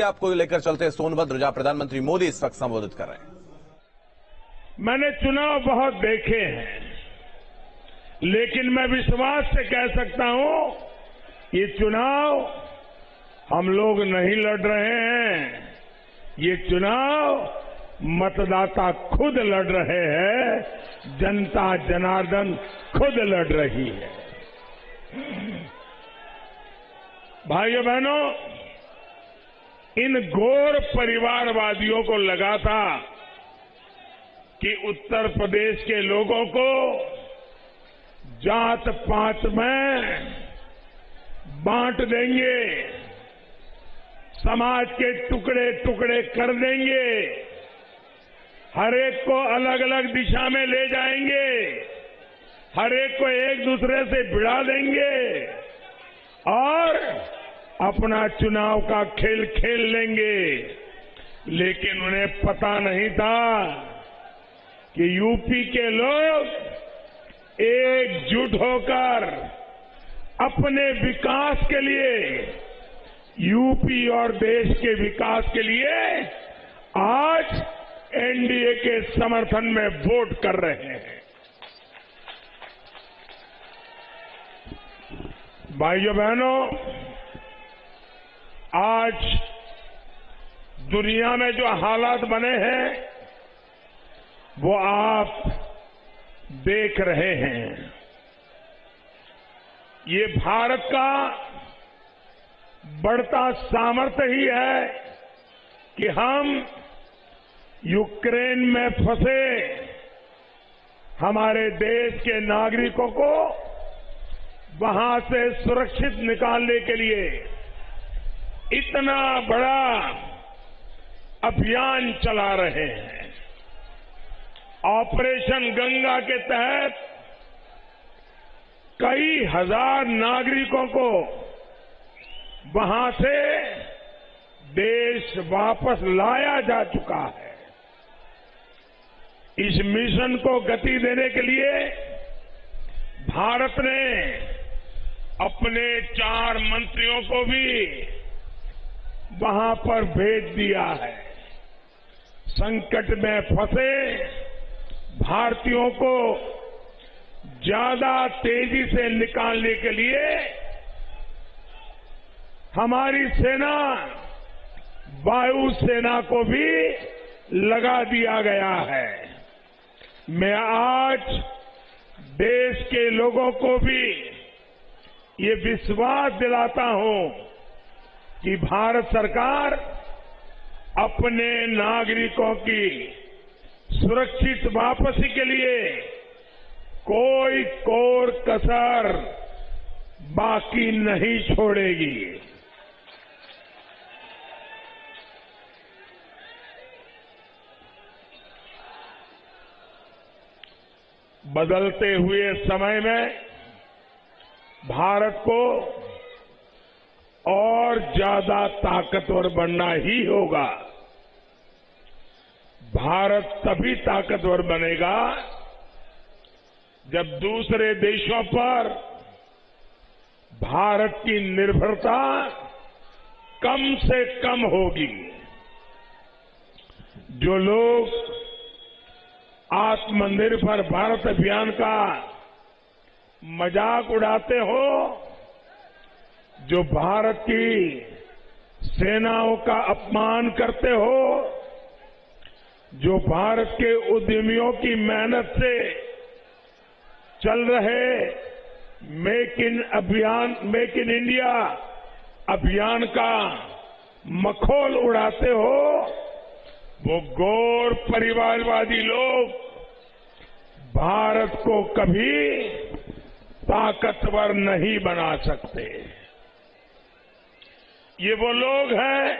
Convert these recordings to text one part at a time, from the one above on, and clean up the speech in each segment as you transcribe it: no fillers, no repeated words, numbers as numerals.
आपको लेकर चलते सोनभद्र, जहां प्रधानमंत्री मोदी इस वक्त संबोधित कर रहे हैं। मैंने चुनाव बहुत देखे हैं, लेकिन मैं विश्वास से कह सकता हूं ये चुनाव हम लोग नहीं लड़ रहे हैं, ये चुनाव मतदाता खुद लड़ रहे हैं, जनता जनार्दन खुद लड़ रही है। भाइयों बहनों, इन घोर परिवारवादियों को लगा था कि उत्तर प्रदेश के लोगों को जात पात में बांट देंगे, समाज के टुकड़े टुकड़े कर देंगे, हर एक को अलग अलग दिशा में ले जाएंगे, हर एक को एक दूसरे से भिड़ा देंगे और अपना चुनाव का खेल खेल लेंगे। लेकिन उन्हें पता नहीं था कि यूपी के लोग एकजुट होकर अपने विकास के लिए, यूपी और देश के विकास के लिए आज एनडीए के समर्थन में वोट कर रहे हैं। भाइयों बहनों, आज दुनिया में जो हालात बने हैं वो आप देख रहे हैं। ये भारत का बढ़ता सामर्थ्य ही है कि हम यूक्रेन में फंसे हमारे देश के नागरिकों को वहां से सुरक्षित निकालने के लिए इतना बड़ा अभियान चला रहे हैं। ऑपरेशन गंगा के तहत कई हजार नागरिकों को वहां से देश वापस लाया जा चुका है। इस मिशन को गति देने के लिए भारत ने अपने 4 मंत्रियों को भी वहां पर भेज दिया है। संकट में फंसे भारतीयों को ज्यादा तेजी से निकालने के लिए हमारी सेना, वायु सेना को भी लगा दिया गया है। मैं आज देश के लोगों को भी ये विश्वास दिलाता हूं कि भारत सरकार अपने नागरिकों की सुरक्षित वापसी के लिए कोई कोर कसर बाकी नहीं छोड़ेगी। बदलते हुए समय में भारत को और ज्यादा ताकतवर बनना ही होगा। भारत तभी ताकतवर बनेगा जब दूसरे देशों पर भारत की निर्भरता कम से कम होगी। जो लोग आत्मनिर्भर भारत अभियान का मजाक उड़ाते हो, जो भारत की सेनाओं का अपमान करते हो, जो भारत के उद्यमियों की मेहनत से चल रहे मेक इन इंडिया अभियान का मखौल उड़ाते हो, वो घोर परिवारवादी लोग भारत को कभी ताकतवर नहीं बना सकते। ये वो लोग हैं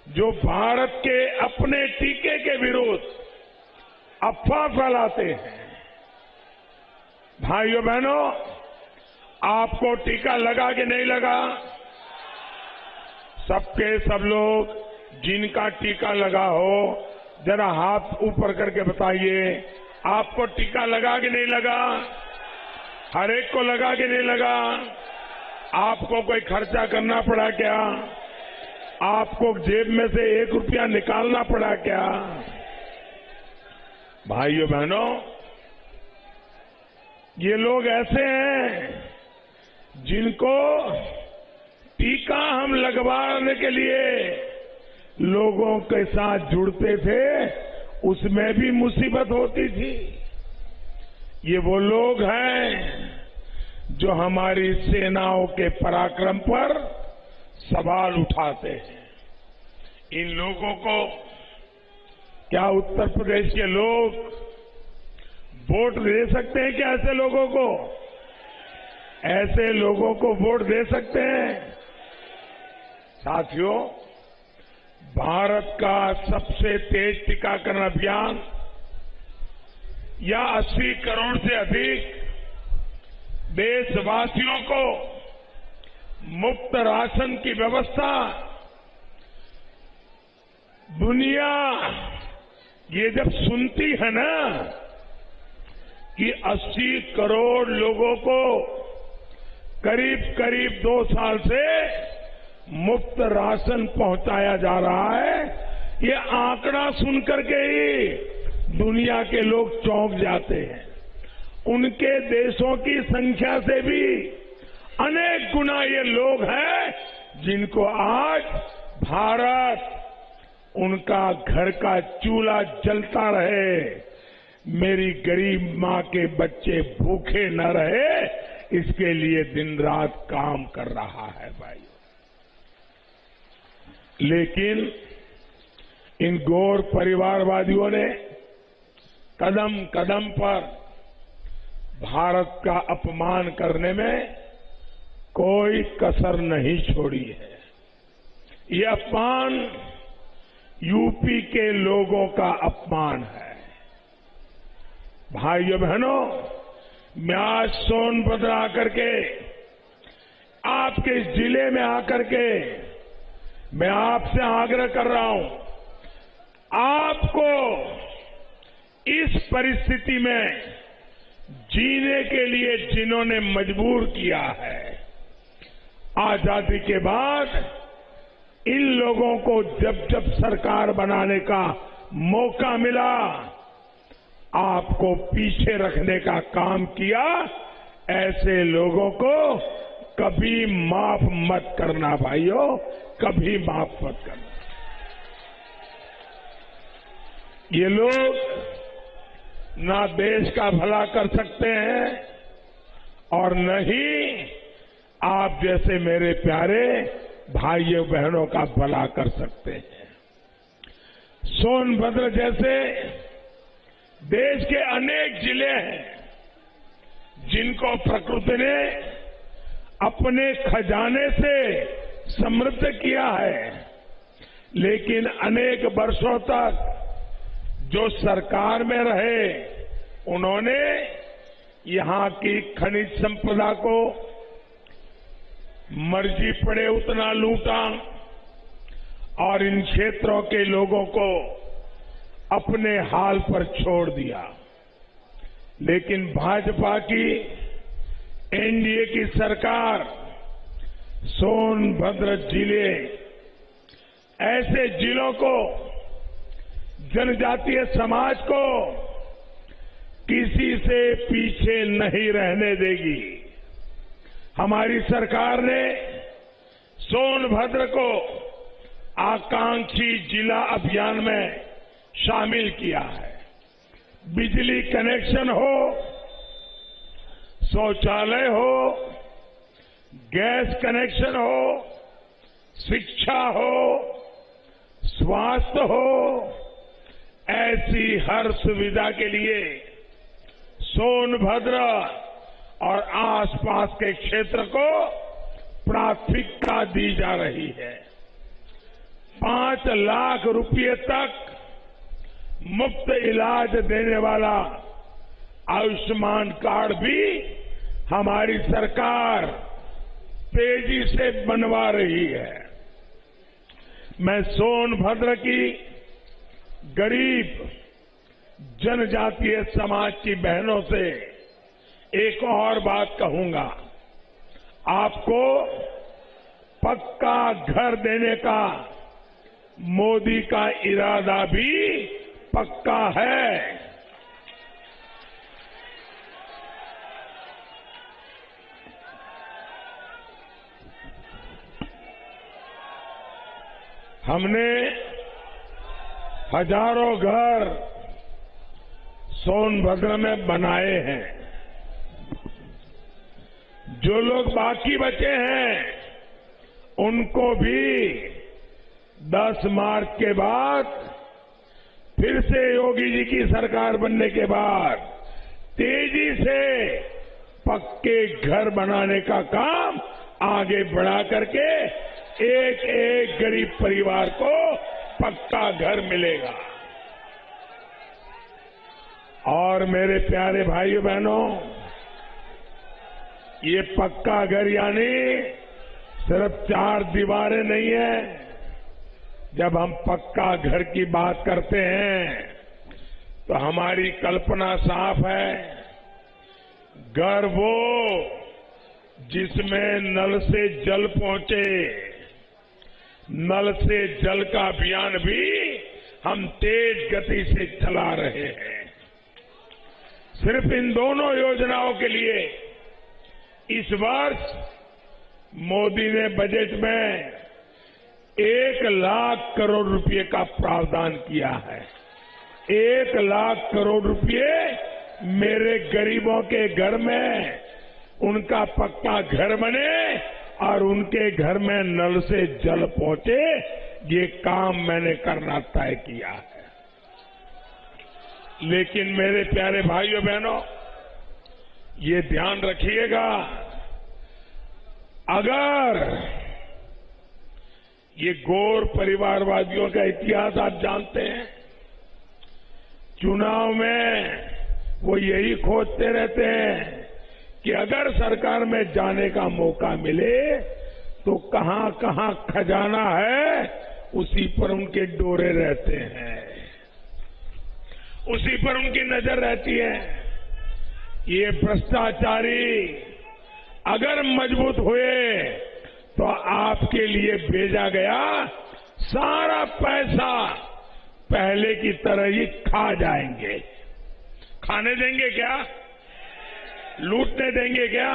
जो भारत के अपने टीके के विरुद्ध अफवाह फैलाते हैं। भाइयों बहनों, आपको टीका लगा कि नहीं लगा? सबके सब लोग जिनका टीका लगा हो जरा हाथ ऊपर करके बताइए, आपको टीका लगा कि नहीं लगा? हर एक को लगा कि नहीं लगा? आपको कोई खर्चा करना पड़ा क्या? आपको जेब में से 1 रुपया निकालना पड़ा क्या? भाइयों बहनों, ये लोग ऐसे हैं जिनको टीका हम लगवाने के लिए लोगों के साथ जुड़ते थे, उसमें भी मुसीबत होती थी। ये वो लोग हैं जो हमारी सेनाओं के पराक्रम पर सवाल उठाते हैं। इन लोगों को क्या उत्तर प्रदेश के लोग वोट दे सकते हैं क्या? ऐसे लोगों को, ऐसे लोगों को वोट दे सकते हैं? साथियों, भारत का सबसे तेज टीकाकरण अभियान या 80 करोड़ से अधिक देशवासियों को मुफ्त राशन की व्यवस्था, दुनिया ये जब सुनती है ना कि 80 करोड़ लोगों को करीब करीब 2 साल से मुफ्त राशन पहुंचाया जा रहा है, ये आंकड़ा सुनकर के ही दुनिया के लोग चौंक जाते हैं। उनके देशों की संख्या से भी अनेक गुना ये लोग हैं जिनको आज भारत उनका घर का चूल्हा जलता रहे, मेरी गरीब मां के बच्चे भूखे न रहे, इसके लिए दिन रात काम कर रहा है भाई। लेकिन इन गौर परिवारवादियों ने कदम कदम पर भारत का अपमान करने में कोई कसर नहीं छोड़ी है। ये अपमान यूपी के लोगों का अपमान है। भाइयों बहनों, मैं आज सोनभद्र आकर के, आपके जिले में आकर के मैं आपसे आग्रह कर रहा हूं, आपको इस परिस्थिति में जीने के लिए जिन्होंने मजबूर किया है, आजादी के बाद इन लोगों को जब जब सरकार बनाने का मौका मिला, आपको पीछे रखने का काम किया। ऐसे लोगों को कभी माफ मत करना भाइयों, कभी माफ मत करना। ये लोग ना देश का भला कर सकते हैं और न ही आप जैसे मेरे प्यारे भाइयों बहनों का भला कर सकते हैं। सोनभद्र जैसे देश के अनेक जिले हैं जिनको प्रकृति ने अपने खजाने से समृद्ध किया है, लेकिन अनेक वर्षों तक जो सरकार में रहे, उन्होंने यहां की खनिज संपदा को मर्जी पड़े उतना लूटा और इन क्षेत्रों के लोगों को अपने हाल पर छोड़ दिया। लेकिन भाजपा की एनडीए की सरकार सोनभद्र जिले, ऐसे जिलों को, जनजातीय समाज को किसी से पीछे नहीं रहने देगी। हमारी सरकार ने सोनभद्र को आकांक्षी जिला अभियान में शामिल किया है। बिजली कनेक्शन हो, शौचालय हो, गैस कनेक्शन हो, शिक्षा हो, स्वास्थ्य हो, ऐसी हर सुविधा के लिए सोनभद्र और आसपास के क्षेत्र को प्राथमिकता दी जा रही है। 5 लाख रुपए तक मुफ्त इलाज देने वाला आयुष्मान कार्ड भी हमारी सरकार तेजी से बनवा रही है। मैं सोनभद्र की गरीब जनजातीय समाज की बहनों से एक और बात कहूंगा, आपको पक्का घर देने का मोदी का इरादा भी पक्का है। हमने हजारों घर सोनभद्र में बनाए हैं। जो लोग बाकी बचे हैं उनको भी 10 मार्च के बाद फिर से योगी जी की सरकार बनने के बाद तेजी से पक्के घर बनाने का काम आगे बढ़ा करके एक एक गरीब परिवार को पक्का घर मिलेगा। और मेरे प्यारे भाइयों बहनों, ये पक्का घर यानी सिर्फ 4 दीवारें नहीं है। जब हम पक्का घर की बात करते हैं तो हमारी कल्पना साफ है। घर वो जिसमें नल से जल पहुंचे। नल से जल का अभियान भी हम तेज गति से चला रहे हैं। सिर्फ इन दोनों योजनाओं के लिए इस वर्ष मोदी ने बजट में 1 लाख करोड़ रुपए का प्रावधान किया है। 1 लाख करोड़ रुपए मेरे गरीबों के घर में उनका पक्का घर बने और उनके घर में नल से जल पहुंचे, ये काम मैंने करना तय किया है। लेकिन मेरे प्यारे भाइयों बहनों, ये ध्यान रखिएगा, अगर ये गौर परिवारवादियों का इतिहास आप जानते हैं, चुनाव में वो यही खोजते रहते हैं कि अगर सरकार में जाने का मौका मिले तो कहां कहां खजाना है उसी पर उनके डोरे रहते हैं, उसी पर उनकी नजर रहती है। ये भ्रष्टाचारी अगर मजबूत हुए तो आपके लिए भेजा गया सारा पैसा पहले की तरह ही खा जाएंगे। खाने देंगे क्या? लूटने देंगे क्या?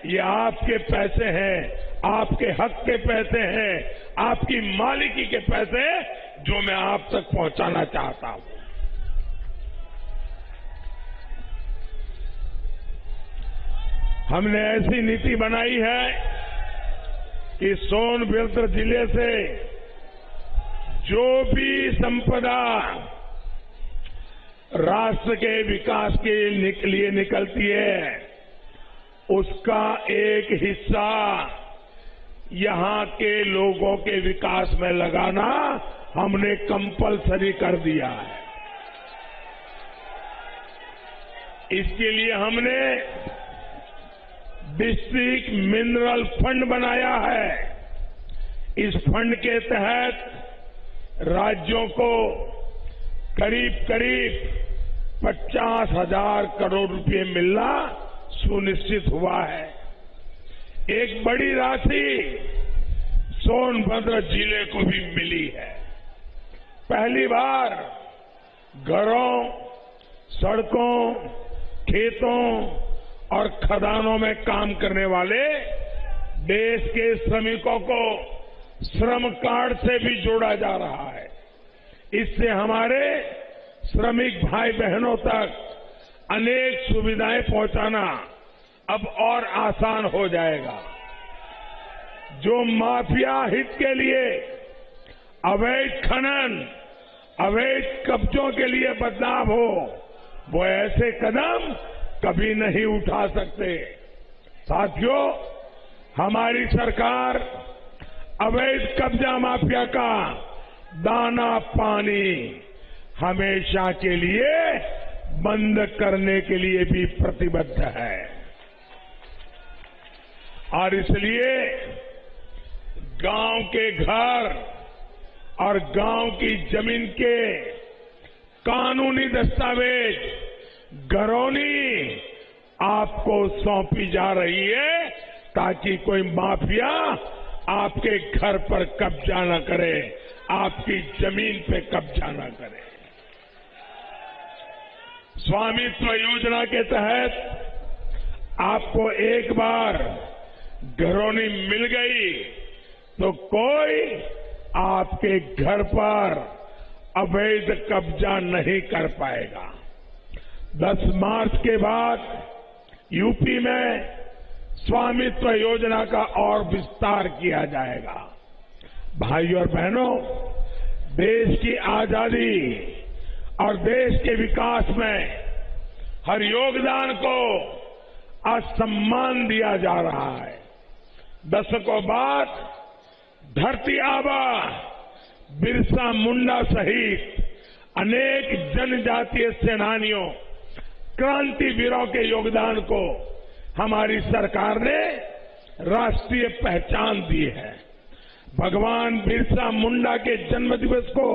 ये आपके पैसे हैं, आपके हक के पैसे हैं, आपकी मालिकी के पैसे हैं जो मैं आप तक पहुंचाना चाहता हूं। हमने ऐसी नीति बनाई है कि सोनभद्र जिले से जो भी संपदा राष्ट्र के विकास के लिए निकलती है उसका एक हिस्सा यहां के लोगों के विकास में लगाना हमने कंपलसरी कर दिया है। इसके लिए हमने डिस्ट्रिक्ट मिनरल फंड बनाया है। इस फंड के तहत राज्यों को करीब करीब 50,000 करोड़ रुपए मिलना सुनिश्चित हुआ है। एक बड़ी राशि सोनभद्र जिले को भी मिली है। पहली बार घरों, सड़कों, खेतों और खदानों में काम करने वाले देश के श्रमिकों को श्रम कार्ड से भी जोड़ा जा रहा है। इससे हमारे श्रमिक भाई बहनों तक अनेक सुविधाएं पहुंचाना अब और आसान हो जाएगा। जो माफिया हित के लिए अवैध खनन, अवैध कब्जों के लिए बदनाम हो, वो ऐसे कदम कभी नहीं उठा सकते। साथियों, हमारी सरकार अवैध कब्जा माफिया का दाना पानी हमेशा के लिए बंद करने के लिए भी प्रतिबद्ध है। और इसलिए गांव के घर और गांव की जमीन के कानूनी दस्तावेज घरौनी आपको सौंपी जा रही है ताकि कोई माफिया आपके घर पर कब्जा न करे, आपकी जमीन पे कब्जा न करे। स्वामित्व योजना के तहत आपको एक बार घरौनी मिल गई तो कोई आपके घर पर अवैध कब्जा नहीं कर पाएगा। 10 मार्च के बाद यूपी में स्वामित्व योजना का और विस्तार किया जाएगा। भाइयों और बहनों, देश की आजादी और देश के विकास में हर योगदान को आज सम्मान दिया जा रहा है। दशकों बाद धरती आबा बिरसा मुंडा सहित अनेक जनजातीय सेनानियों, क्रांतिवीरों के योगदान को हमारी सरकार ने राष्ट्रीय पहचान दी है। भगवान बिरसा मुंडा के जन्म दिवस को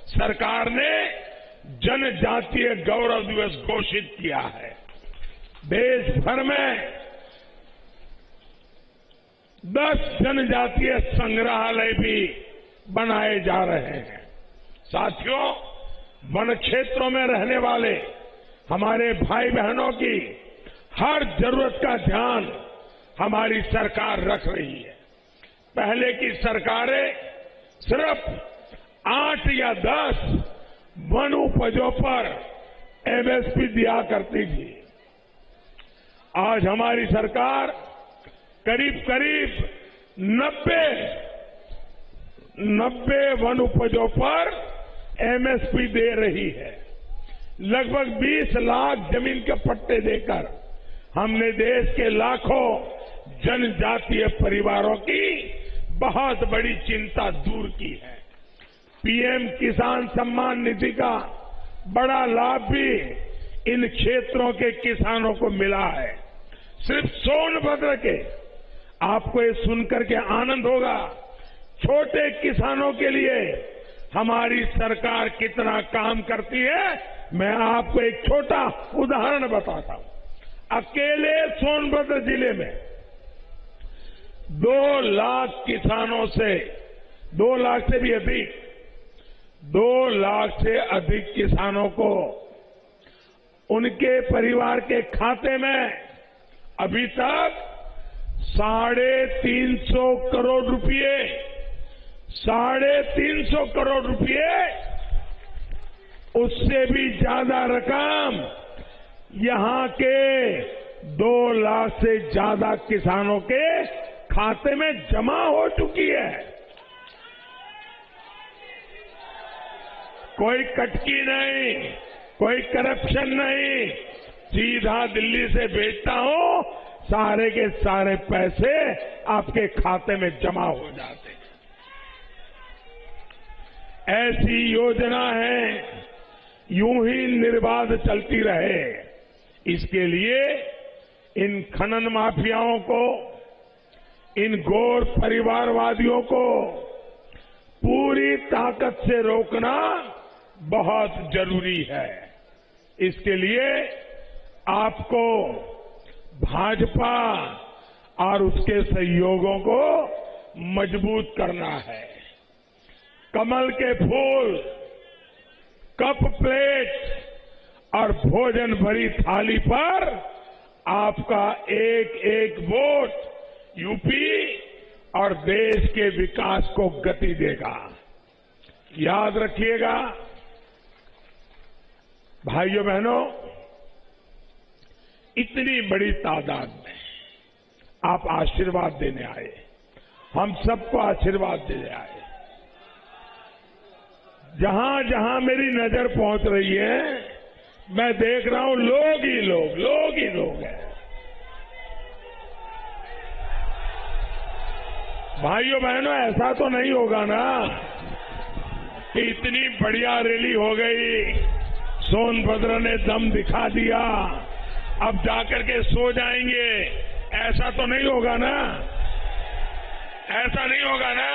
सरकार ने जनजातीय गौरव दिवस घोषित किया है। देश भर में 10 जनजातीय संग्रहालय भी बनाए जा रहे हैं। साथियों, वन क्षेत्रों में रहने वाले हमारे भाई बहनों की हर जरूरत का ध्यान हमारी सरकार रख रही है। पहले की सरकारें सिर्फ 8 या 10 वन उपजों पर एमएसपी दिया करती थी। आज हमारी सरकार करीब 90 वन उपजों पर एमएसपी दे रही है। लगभग 20 लाख जमीन के पट्टे देकर हमने देश के लाखों जनजातीय परिवारों की बहुत बड़ी चिंता दूर की है। पीएम किसान सम्मान निधि का बड़ा लाभ भी इन क्षेत्रों के किसानों को मिला है। सिर्फ सोनभद्र के, आपको ये सुनकर के आनंद होगा, छोटे किसानों के लिए हमारी सरकार कितना काम करती है। मैं आपको एक छोटा उदाहरण बताता हूं। अकेले सोनभद्र जिले में 2 लाख किसानों से, 2 लाख से भी अधिक, 2 लाख से अधिक किसानों को उनके परिवार के खाते में अभी तक 350 करोड़ रुपए, 350 करोड़ रुपए, उससे भी ज्यादा रकम यहां के 2 लाख से ज्यादा किसानों के खाते में जमा हो चुकी है। कोई कटकी नहीं, कोई करप्शन नहीं, सीधा दिल्ली से भेजता हूं, सारे के सारे पैसे आपके खाते में जमा हो जाते हैं। ऐसी योजना है, यूं ही निर्बाध चलती रहे। इसके लिए इन खनन माफियाओं को, इन गौर परिवारवादियों को पूरी ताकत से रोकना बहुत जरूरी है। इसके लिए आपको भाजपा और उसके सहयोगों को मजबूत करना है। कमल के फूल, कप प्लेट और भोजन भरी थाली पर आपका एक एक वोट यूपी और देश के विकास को गति देगा। याद रखिएगा भाइयों बहनों, इतनी बड़ी तादाद में आप आशीर्वाद देने आए, हम सबको आशीर्वाद देने आए। जहां जहां मेरी नजर पहुंच रही है, मैं देख रहा हूं लोग ही लोग हैं। भाइयों बहनों, ऐसा तो नहीं होगा ना कि इतनी बढ़िया रैली हो गई, सोनभद्र ने दम दिखा दिया, अब जाकर के सो जाएंगे, ऐसा तो नहीं होगा ना, ऐसा नहीं होगा ना।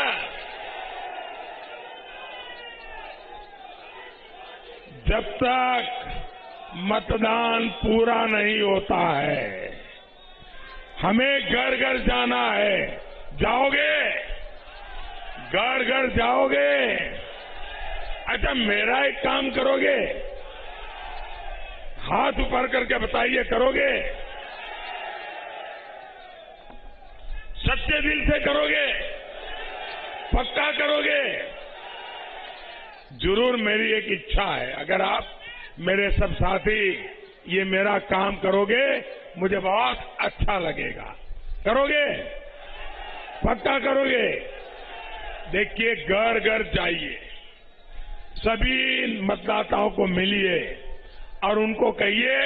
जब तक मतदान पूरा नहीं होता है, हमें घर घर जाना है। जाओगे? घर घर जाओगे? अच्छा, मेरा एक काम करोगे? हाथ ऊपर करके बताइए, करोगे? सच्चे दिल से करोगे? पक्का करोगे? जरूर मेरी एक इच्छा है, अगर आप मेरे सब साथी ये मेरा काम करोगे मुझे बहुत अच्छा लगेगा। करोगे? पक्का करोगे? देखिए, घर घर जाइए, सभी मतदाताओं को मिलिए और उनको कहिए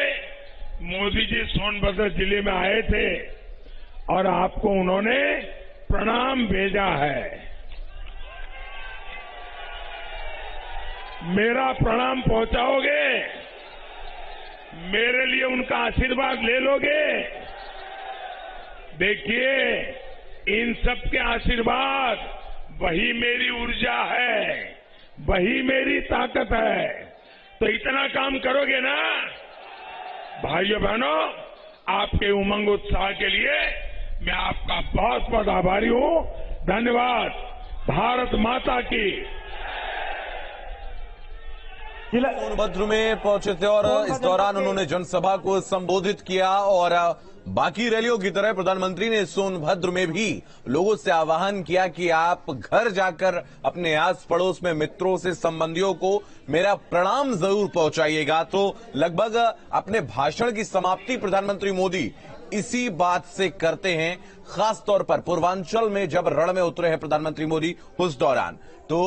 मोदी जी सोनभद्र जिले में आए थे और आपको उन्होंने प्रणाम भेजा है। मेरा प्रणाम पहुंचाओगे? मेरे लिए उनका आशीर्वाद ले लोगे? देखिए, इन सबके आशीर्वाद वही मेरी ऊर्जा है, वही मेरी ताकत है। तो इतना काम करोगे ना? भाइयों बहनों, आपके उमंग उत्साह के लिए मैं आपका बहुत बहुत आभारी हूं। धन्यवाद। भारत माता की। सोनभद्र में पहुंचे थे और इस दौरान उन्होंने जनसभा को संबोधित किया और बाकी रैलियों की तरह प्रधानमंत्री ने सोनभद्र में भी लोगों से आह्वान किया कि आप घर जाकर अपने आस पड़ोस में मित्रों से, संबंधियों को मेरा प्रणाम जरूर पहुंचाइएगा। तो लगभग अपने भाषण की समाप्ति प्रधानमंत्री मोदी इसी बात से करते हैं, खासतौर पर पूर्वांचल में जब रण में उतरे हैं प्रधानमंत्री मोदी उस दौरान। तो